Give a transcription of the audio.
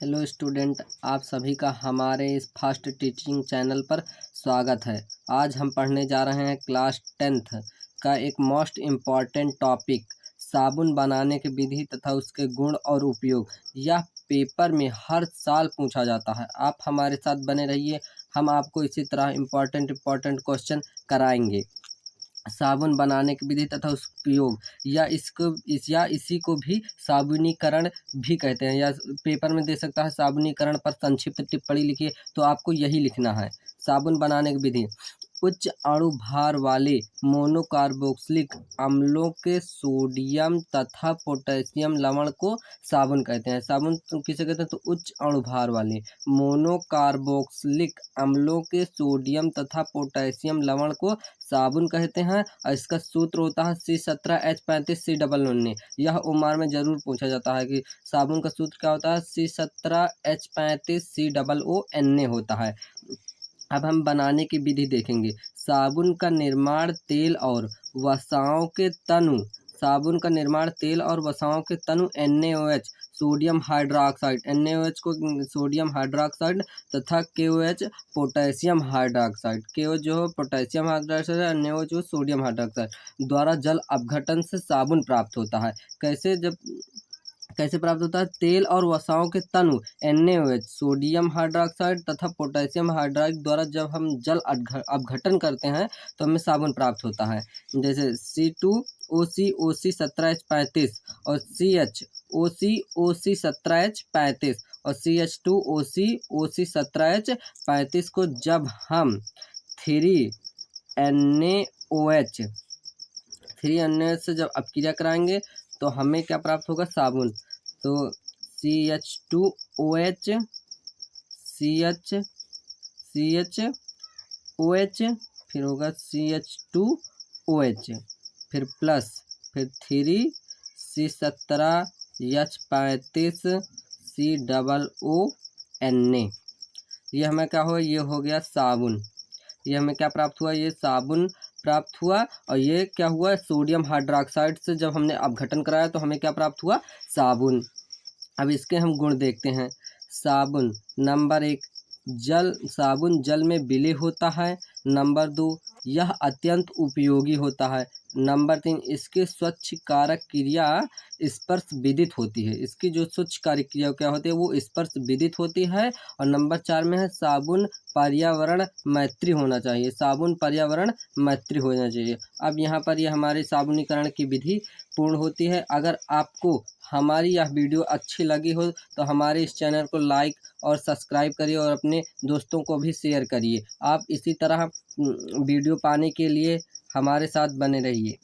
Hello student, आप सभी का हमारे इस फास्ट टीचिंग चैनल पर स्वागत है। आज हम पढ़ने जा रहे हैं क्लास 10th का एक मोस्ट इम्पॉर्टेंट टॉपिक, साबुन बनाने की विधि तथा उसके गुण और उपयोग। यह पेपर में हर साल पूछा जाता है। आप हमारे साथ बने रहिए, हम आपको इसी तरह इम्पॉर्टेंट क्वेश्चन कराएंगे। साबुन बनाने की विधि तथा उसका उपयोग, या इसी को भी साबुनीकरण भी कहते हैं। या पेपर में दे सकता है साबुनीकरण पर संक्षिप्त टिप्पणी लिखिए, तो आपको यही लिखना है। साबुन बनाने की विधि, उच्च अणु भार वाले मोनोकार्बोक्सिलिक अम्लों के सोडियम तथा पोटेशियम लवण को साबुन कहते हैं। साबुन किसे कहते हैं? तो उच्च अणु भार वाले मोनोकार्बोक्सिलिक अम्लों के सोडियम तथा पोटेशियम लवण को साबुन कहते हैं। और इसका सूत्र होता है C17H35C19। यह उम्र में जरूर पूछा जाता है कि साबुन का सूत्र क्या होता है। C17H35COONA होता है। अब हम बनाने की विधि देखेंगे। साबुन का निर्माण तेल और वसाओं के तनु NaOH सोडियम हाइड्रोक्साइड, NaOH को सोडियम हाइड्रोक्साइड तथा KOH पोटेशियम हाइड्रोक्साइड, KOH जो है पोटेशियम हाइड्रोक्साइड है, NaOH जो सोडियम हाइड्रोक्साइड द्वारा जल अपघटन से साबुन प्राप्त होता है। कैसे प्राप्त होता है? तेल और वसाओं के तनु NaOH सोडियम हाइड्रोक्साइड तथा पोटेशियम हाइड्रोक्साइड द्वारा जब हम जल अपघटन करते हैं तो हमें साबुन प्राप्त होता है। जैसे C2OC17H35 और CHOCOC17H35 और CH2OC17H35 को जब हम 3NaOH से जब अपक्रिया कराएंगे तो हमें क्या प्राप्त होगा? साबुन। तो CH2OH फिर होगा CH2OH, फिर प्लस, फिर 3C17H35COONA। ये हमें क्या हुआ? ये हो गया साबुन। ये हमें क्या प्राप्त हुआ? ये साबुन प्राप्त हुआ। और ये क्या हुआ? सोडियम हाइड्रोक्साइड से जब हमने अपघटन कराया तो हमें क्या प्राप्त हुआ? साबुन। अब इसके हम गुण देखते हैं। साबुन नंबर 1, साबुन जल में विलय होता है। नंबर 2, यह अत्यंत उपयोगी होता है। नंबर 3, इसकी स्वच्छ कारक क्रिया स्पर्श विदित होती है। इसकी जो स्वच्छ कारक क्रिया क्या होती है वो स्पर्श विदित होती है। और नंबर 4 में है साबुन पर्यावरण मैत्री होना चाहिए। साबुन पर्यावरण मैत्री होना चाहिए। अब यहाँ पर ये हमारी साबुनीकरण की विधि पूर्ण होती है। अगर आपको हमारी यह वीडियो अच्छी लगी हो तो हमारे इस चैनल को लाइक और सब्सक्राइब करिए और अपने दोस्तों को भी शेयर करिए। आप इसी तरह वीडियो पाने के लिए हमारे साथ बने रहिए।